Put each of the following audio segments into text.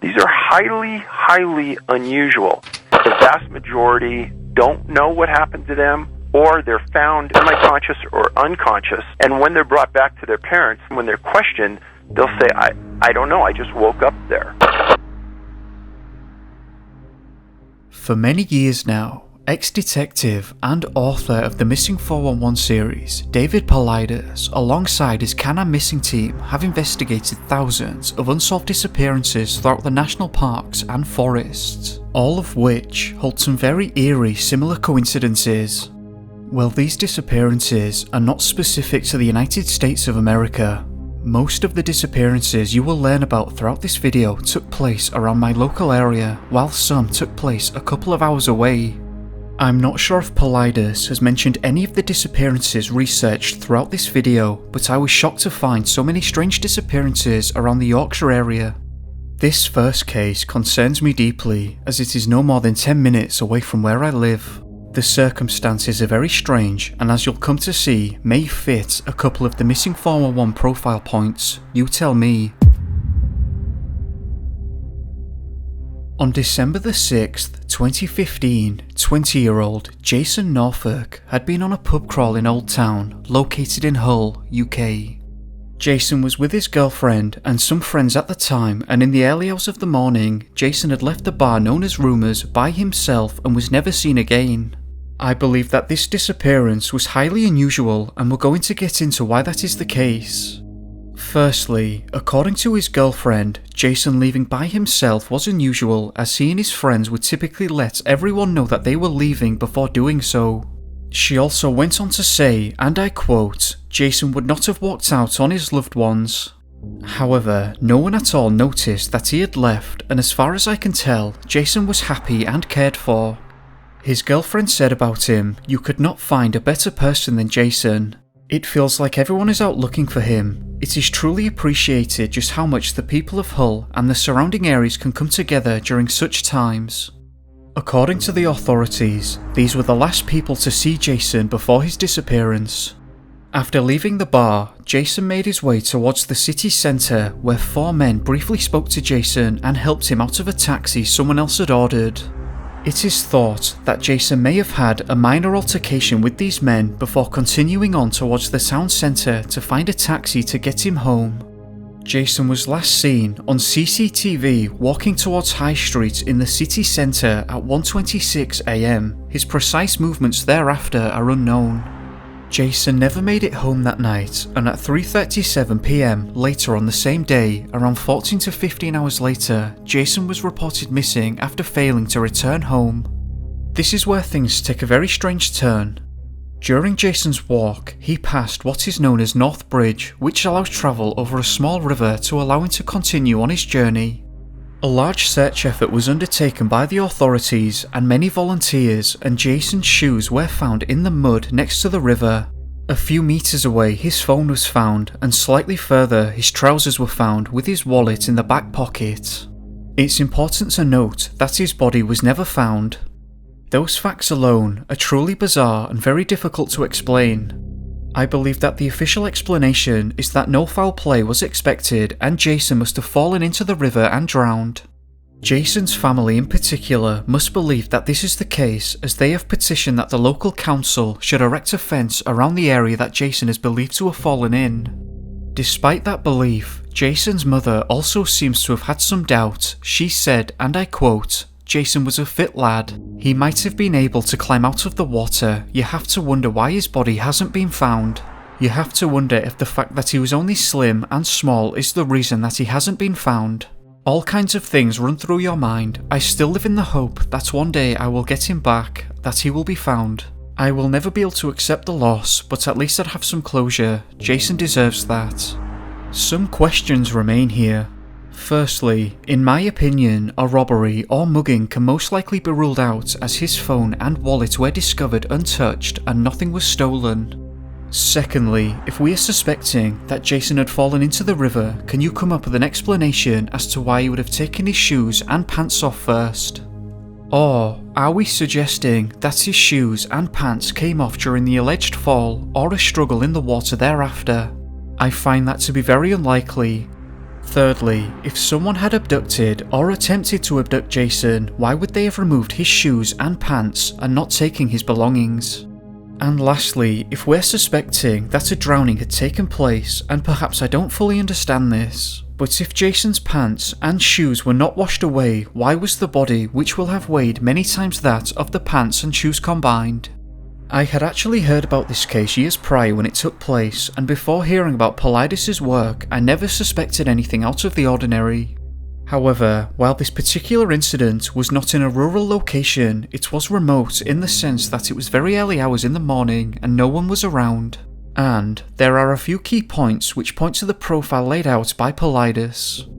These are highly, highly unusual. The vast majority don't know what happened to them, or they're found semi-conscious or unconscious, and when they're brought back to their parents, when they're questioned, they'll say, I don't know, I just woke up there. For many years now, ex-detective and author of the Missing 411 series, David Paulides, alongside his CanAm Missing team, have investigated thousands of unsolved disappearances throughout the national parks and forests, all of which hold some very eerie similar coincidences. Well, these disappearances are not specific to the United States of America. Most of the disappearances you will learn about throughout this video took place around my local area, while some took place a couple of hours away. I'm not sure if Paulides has mentioned any of the disappearances researched throughout this video, but I was shocked to find so many strange disappearances around the Yorkshire area. This first case concerns me deeply, as it is no more than 10 minutes away from where I live. The circumstances are very strange, and as you'll come to see, may fit a couple of the Missing 411 profile points. You tell me. On December the 6th, 2015, 20-year-old Jason Norfolk had been on a pub crawl in Old Town, located in Hull, UK. Jason was with his girlfriend and some friends at the time, and in the early hours of the morning, Jason had left the bar known as Rumours by himself and was never seen again. I believe that this disappearance was highly unusual, and we're going to get into why that is the case. Firstly, according to his girlfriend, Jason leaving by himself was unusual, as he and his friends would typically let everyone know that they were leaving before doing so. She also went on to say, and I quote, Jason would not have walked out on his loved ones. However, no one at all noticed that he had left, and as far as I can tell, Jason was happy and cared for. His girlfriend said about him, "You could not find a better person than Jason. It feels like everyone is out looking for him. It is truly appreciated just how much the people of Hull and the surrounding areas can come together during such times." According to the authorities, these were the last people to see Jason before his disappearance. After leaving the bar, Jason made his way towards the city centre, where 4 men briefly spoke to Jason and helped him out of a taxi someone else had ordered. It is thought that Jason may have had a minor altercation with these men before continuing on towards the town centre to find a taxi to get him home. Jason was last seen on CCTV walking towards High Street in the city centre at 1:26 AM. His precise movements thereafter are unknown. Jason never made it home that night, and at 3:37 PM later on the same day, around 14 to 15 hours later, Jason was reported missing after failing to return home. This is where things take a very strange turn. During Jason's walk, he passed what is known as North Bridge, which allows travel over a small river to allow him to continue on his journey. A large search effort was undertaken by the authorities and many volunteers, and Jason's shoes were found in the mud next to the river. A few meters away, his phone was found, and slightly further, his trousers were found with his wallet in the back pocket. It's important to note that his body was never found. Those facts alone are truly bizarre and very difficult to explain. I believe that the official explanation is that no foul play was expected and Jason must have fallen into the river and drowned. Jason's family in particular must believe that this is the case, as they have petitioned that the local council should erect a fence around the area that Jason is believed to have fallen in. Despite that belief, Jason's mother also seems to have had some doubt. She said, and I quote, "Jason was a fit lad. He might have been able to climb out of the water. You have to wonder why his body hasn't been found. You have to wonder if the fact that he was only slim and small is the reason that he hasn't been found. All kinds of things run through your mind. I still live in the hope that one day I will get him back, that he will be found. I will never be able to accept the loss, but at least I'd have some closure. Jason deserves that." Some questions remain here. Firstly, in my opinion, a robbery or mugging can most likely be ruled out, as his phone and wallet were discovered untouched and nothing was stolen. Secondly, if we are suspecting that Jason had fallen into the river, can you come up with an explanation as to why he would have taken his shoes and pants off first? Or are we suggesting that his shoes and pants came off during the alleged fall or a struggle in the water thereafter? I find that to be very unlikely. Thirdly, if someone had abducted or attempted to abduct Jason, why would they have removed his shoes and pants and not taking his belongings? And lastly, if we're suspecting that a drowning had taken place, and perhaps I don't fully understand this, but if Jason's pants and shoes were not washed away, why was the body, which will have weighed many times that of the pants and shoes combined? I had actually heard about this case years prior when it took place, and before hearing about Paulides' work, I never suspected anything out of the ordinary. However, while this particular incident was not in a rural location, it was remote in the sense that it was very early hours in the morning and no one was around. And there are a few key points which point to the profile laid out by Paulides.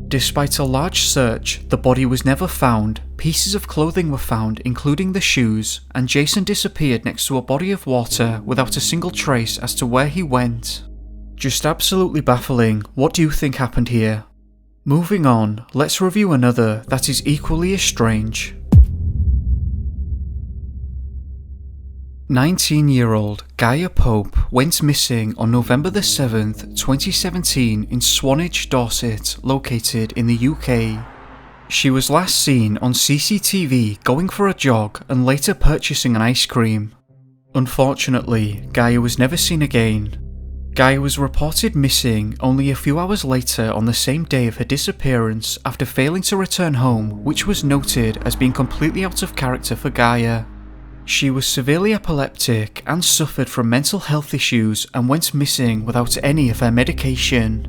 Despite a large search, the body was never found, pieces of clothing were found including the shoes, and Jason disappeared next to a body of water without a single trace as to where he went. Just absolutely baffling. What do you think happened here? Moving on, let's review another that is equally as strange. 19-year-old Gaia Pope went missing on November the 7th, 2017 in Swanage, Dorset, located in the UK. She was last seen on CCTV going for a jog and later purchasing an ice cream. Unfortunately, Gaia was never seen again. Gaia was reported missing only a few hours later on the same day of her disappearance after failing to return home, which was noted as being completely out of character for Gaia. She was severely epileptic and suffered from mental health issues and went missing without any of her medication.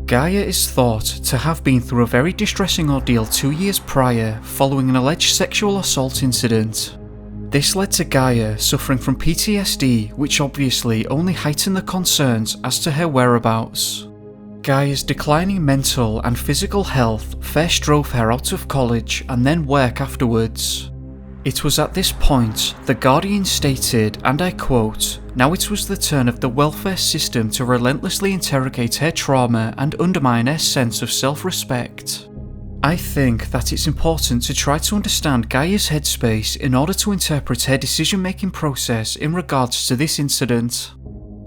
Gaia is thought to have been through a very distressing ordeal 2 years prior following an alleged sexual assault incident. This led to Gaia suffering from PTSD, which obviously only heightened the concerns as to her whereabouts. Gaia's declining mental and physical health first drove her out of college and then work afterwards. It was at this point, The Guardian stated, and I quote, "Now it was the turn of the welfare system to relentlessly interrogate her trauma and undermine her sense of self-respect." I think that it's important to try to understand Gaia's headspace in order to interpret her decision-making process in regards to this incident.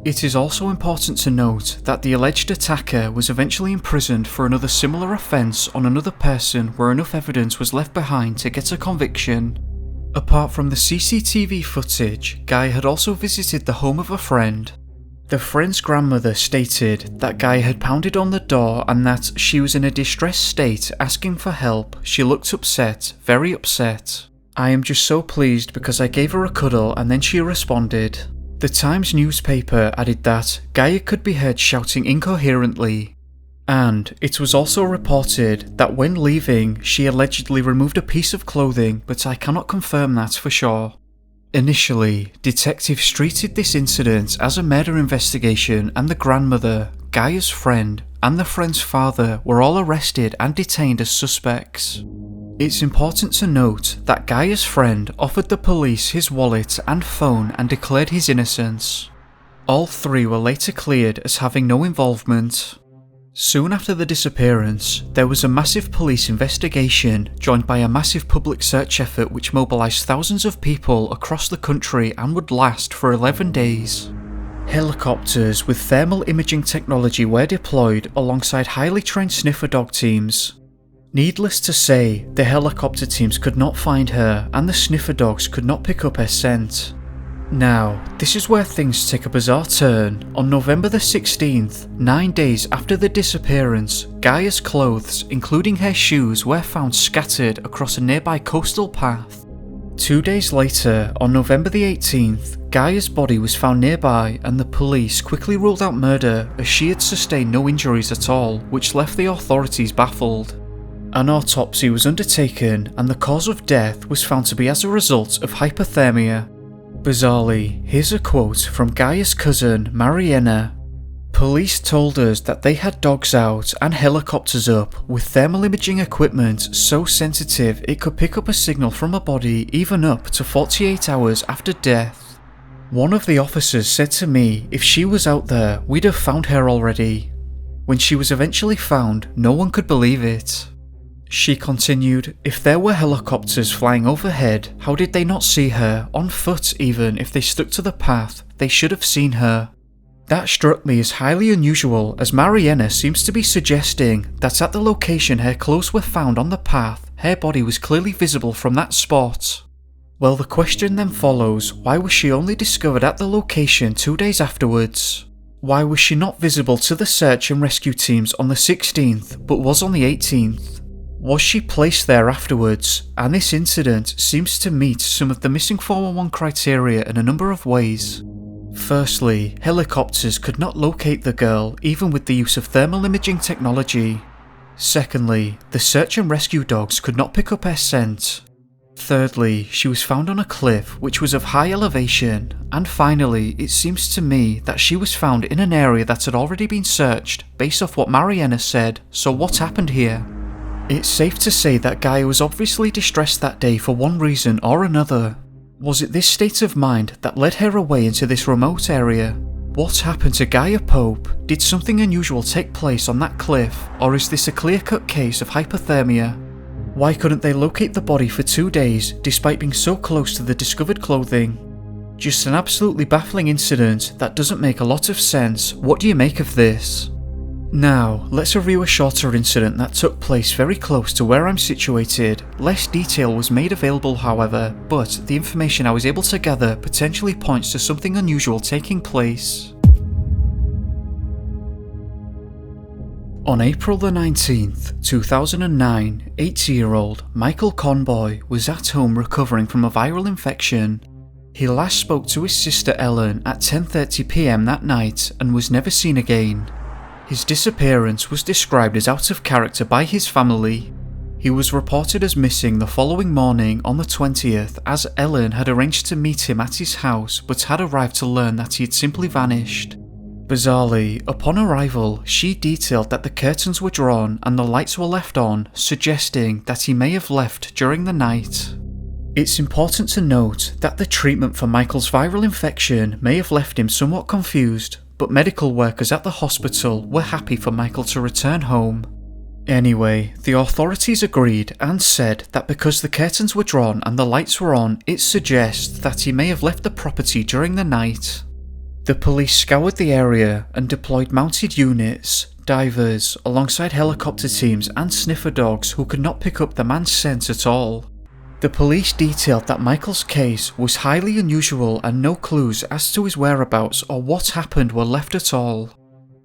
It is also important to note that the alleged attacker was eventually imprisoned for another similar offence on another person where enough evidence was left behind to get a conviction. Apart from the CCTV footage, Gaia had also visited the home of a friend. The friend's grandmother stated that Gaia had pounded on the door and that she was in a distressed state asking for help. She looked upset, very upset. "I am just so pleased because I gave her a cuddle and then she responded." The Times newspaper added that Gaia could be heard shouting incoherently. And it was also reported that when leaving, she allegedly removed a piece of clothing, but I cannot confirm that for sure. Initially, detectives treated this incident as a murder investigation, and the grandmother, Gaia's friend, and the friend's father were all arrested and detained as suspects. It's important to note that Gaia's friend offered the police his wallet and phone and declared his innocence. All three were later cleared as having no involvement. Soon after the disappearance, there was a massive police investigation joined by a massive public search effort which mobilised thousands of people across the country and would last for 11 days. Helicopters with thermal imaging technology were deployed alongside highly trained sniffer dog teams. Needless to say, the helicopter teams could not find her and the sniffer dogs could not pick up her scent. Now, this is where things take a bizarre turn. On November the 16th, 9 days after the disappearance, Gaia's clothes, including her shoes, were found scattered across a nearby coastal path. 2 days later, on November the 18th, Gaia's body was found nearby and the police quickly ruled out murder as she had sustained no injuries at all, which left the authorities baffled. An autopsy was undertaken and the cause of death was found to be as a result of hypothermia. Bizarrely, here's a quote from Gaia's cousin, Mariana. "Police told us that they had dogs out and helicopters up with thermal imaging equipment so sensitive it could pick up a signal from a body even up to 48 hours after death. One of the officers said to me if she was out there, we'd have found her already. When she was eventually found, no one could believe it." She continued, "If there were helicopters flying overhead, how did they not see her, on foot even, if they stuck to the path? They should have seen her." That struck me as highly unusual, as Mariana seems to be suggesting that at the location her clothes were found on the path, her body was clearly visible from that spot. Well, the question then follows, why was she only discovered at the location 2 days afterwards? Why was she not visible to the search and rescue teams on the 16th, but was on the 18th? Was she placed there afterwards? And this incident seems to meet some of the missing 411 criteria in a number of ways. Firstly, helicopters could not locate the girl even with the use of thermal imaging technology. Secondly, the search and rescue dogs could not pick up her scent. Thirdly, she was found on a cliff which was of high elevation. And finally, it seems to me that she was found in an area that had already been searched based off what Mariana said. So what happened here? It's safe to say that Gaia was obviously distressed that day for one reason or another. Was it this state of mind that led her away into this remote area? What happened to Gaia Pope? Did something unusual take place on that cliff, or is this a clear-cut case of hypothermia? Why couldn't they locate the body for 2 days despite being so close to the discovered clothing? Just an absolutely baffling incident that doesn't make a lot of sense. What do you make of this? Now, let's review a shorter incident that took place very close to where I'm situated. Less detail was made available however, but the information I was able to gather potentially points to something unusual taking place. On April the 19th, 2009, 80-year-old Michael Conboy was at home recovering from a viral infection. He last spoke to his sister Ellen at 10:30 p.m. that night and was never seen again. His disappearance was described as out of character by his family. He was reported as missing the following morning on the 20th, as Ellen had arranged to meet him at his house but had arrived to learn that he had simply vanished. Bizarrely, upon arrival, she detailed that the curtains were drawn and the lights were left on, suggesting that he may have left during the night. It's important to note that the treatment for Michael's viral infection may have left him somewhat confused, but medical workers at the hospital were happy for Michael to return home. Anyway, the authorities agreed and said that because the curtains were drawn and the lights were on, it suggests that he may have left the property during the night. The police scoured the area and deployed mounted units, divers, alongside helicopter teams and sniffer dogs who could not pick up the man's scent at all. The police detailed that Michael's case was highly unusual and no clues as to his whereabouts or what happened were left at all.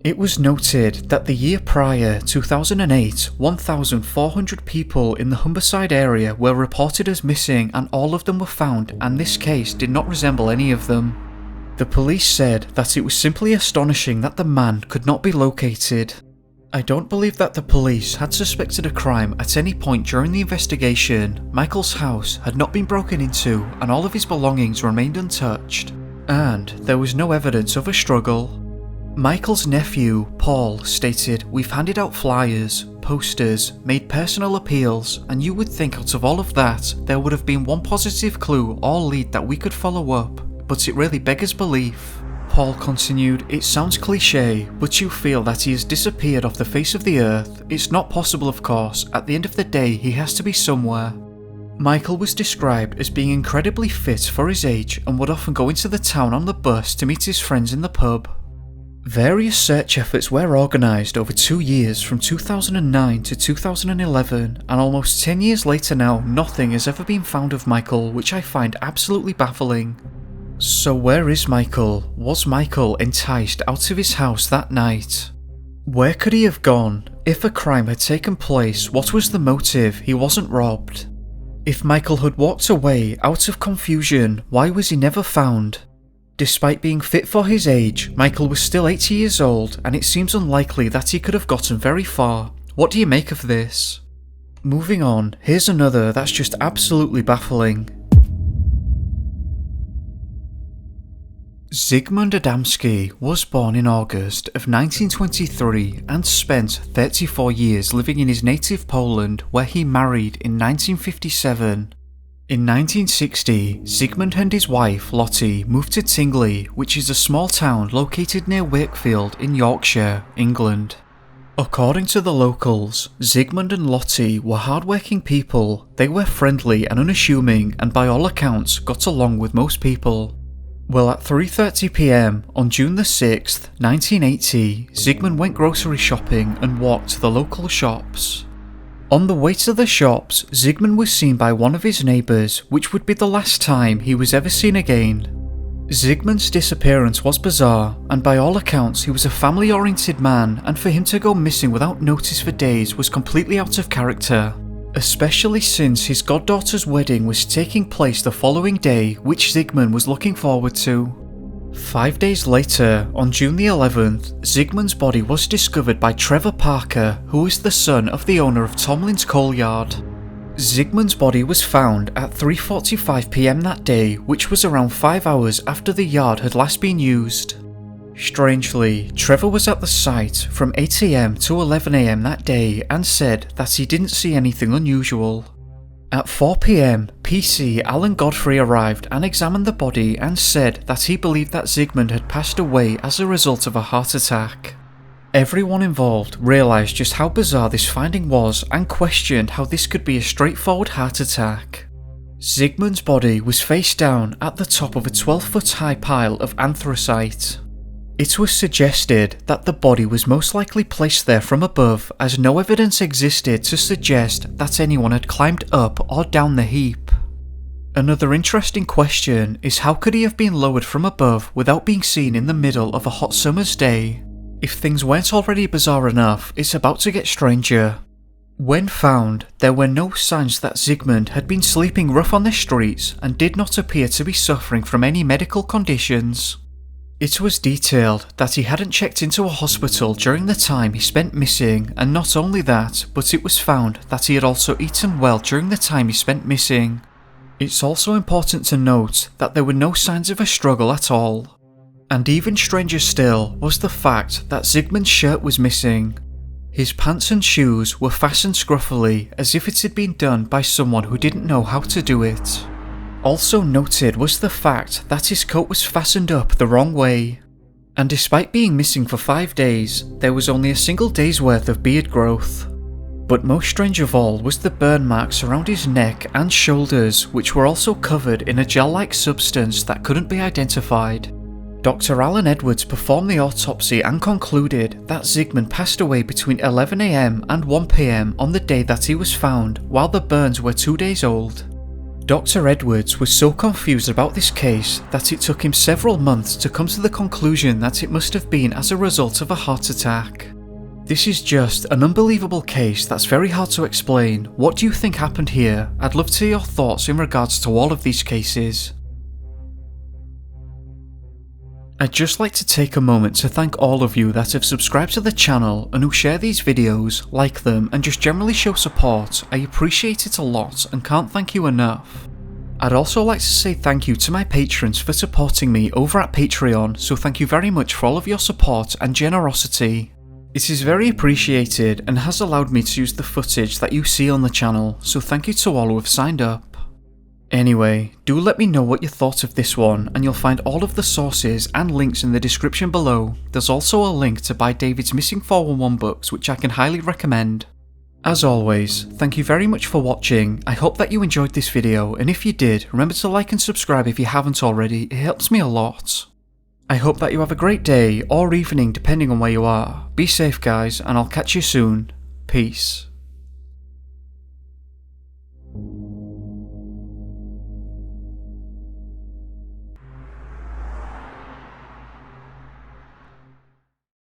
It was noted that the year prior, 2008, 1,400 people in the Humberside area were reported as missing and all of them were found, and this case did not resemble any of them. The police said that it was simply astonishing that the man could not be located. I don't believe that the police had suspected a crime at any point during the investigation. Michael's house had not been broken into and all of his belongings remained untouched, and there was no evidence of a struggle. Michael's nephew, Paul, stated, "We've handed out flyers, posters, made personal appeals, and you would think out of all of that, there would have been one positive clue or lead that we could follow up, but it really beggars belief." Paul continued, "It sounds cliche, but you feel that he has disappeared off the face of the earth. It's not possible, of course. At the end of the day, he has to be somewhere." Michael was described as being incredibly fit for his age and would often go into the town on the bus to meet his friends in the pub. Various search efforts were organised over 2 years from 2009 to 2011, and almost 10 years later now, nothing has ever been found of Michael, which I find absolutely baffling. So where is Michael? Was Michael enticed out of his house that night? Where could he have gone? If a crime had taken place, what was the motive? He wasn't robbed. If Michael had walked away out of confusion, why was he never found? Despite being fit for his age, Michael was still 80 years old, and it seems unlikely that he could have gotten very far. What do you make of this? Moving on, here's another that's just absolutely baffling. Sigmund Adamski was born in August of 1923 and spent 34 years living in his native Poland, where he married in 1957. In 1960, Sigmund and his wife Lottie moved to Tingley, which is a small town located near Wakefield in Yorkshire, England. According to the locals, Sigmund and Lottie were hard-working people. They were friendly and unassuming and by all accounts got along with most people. Well, at 3:30 p.m. on June the 6th, 1980, Sigmund went grocery shopping and walked to the local shops. On the way to the shops, Sigmund was seen by one of his neighbours, which would be the last time he was ever seen again. Sigmund's disappearance was bizarre, and by all accounts he was a family-oriented man, and for him to go missing without notice for days was completely out of character. Especially since his goddaughter's wedding was taking place the following day, which Sigmund was looking forward to. 5 days later, on June the 11th, Sigmund's body was discovered by Trevor Parker, who is the son of the owner of Tomlin's Coal Yard. Sigmund's body was found at 3:45 p.m. that day, which was around 5 hours after the yard had last been used. Strangely, Trevor was at the site from 8 a.m. to 11 a.m. that day and said that he didn't see anything unusual. At 4 p.m, PC Alan Godfrey arrived and examined the body and said that he believed that Sigmund had passed away as a result of a heart attack. Everyone involved realised just how bizarre this finding was and questioned how this could be a straightforward heart attack. Sigmund's body was face down at the top of a 12-foot high pile of anthracite. It was suggested that the body was most likely placed there from above, as no evidence existed to suggest that anyone had climbed up or down the heap. Another interesting question is how could he have been lowered from above without being seen in the middle of a hot summer's day? If things weren't already bizarre enough, it's about to get stranger. When found, there were no signs that Sigmund had been sleeping rough on the streets and did not appear to be suffering from any medical conditions. It was detailed that he hadn't checked into a hospital during the time he spent missing, and not only that, but it was found that he had also eaten well during the time he spent missing. It's also important to note that there were no signs of a struggle at all. And even stranger still was the fact that Sigmund's shirt was missing. His pants and shoes were fastened scruffily as if it had been done by someone who didn't know how to do it. Also noted was the fact that his coat was fastened up the wrong way. And despite being missing for 5 days, there was only a single day's worth of beard growth. But most strange of all was the burn marks around his neck and shoulders, which were also covered in a gel-like substance that couldn't be identified. Dr. Alan Edwards performed the autopsy and concluded that Sigmund passed away between 11 a.m. and 1 p.m. on the day that he was found, while the burns were 2 days old. Dr. Edwards was so confused about this case that it took him several months to come to the conclusion that it must have been as a result of a heart attack. This is just an unbelievable case that's very hard to explain. What do you think happened here? I'd love to hear your thoughts in regards to all of these cases. I'd just like to take a moment to thank all of you that have subscribed to the channel and who share these videos, like them, and just generally show support. I appreciate it a lot and can't thank you enough. I'd also like to say thank you to my patrons for supporting me over at Patreon, so thank you very much for all of your support and generosity. It is very appreciated and has allowed me to use the footage that you see on the channel, so thank you to all who have signed up. Anyway, do let me know what you thought of this one, and you'll find all of the sources and links in the description below. There's also a link to buy David's Missing 411 books, which I can highly recommend. As always, thank you very much for watching. I hope that you enjoyed this video, and if you did, remember to like and subscribe if you haven't already, it helps me a lot. I hope that you have a great day or evening depending on where you are. Be safe guys, and I'll catch you soon. Peace.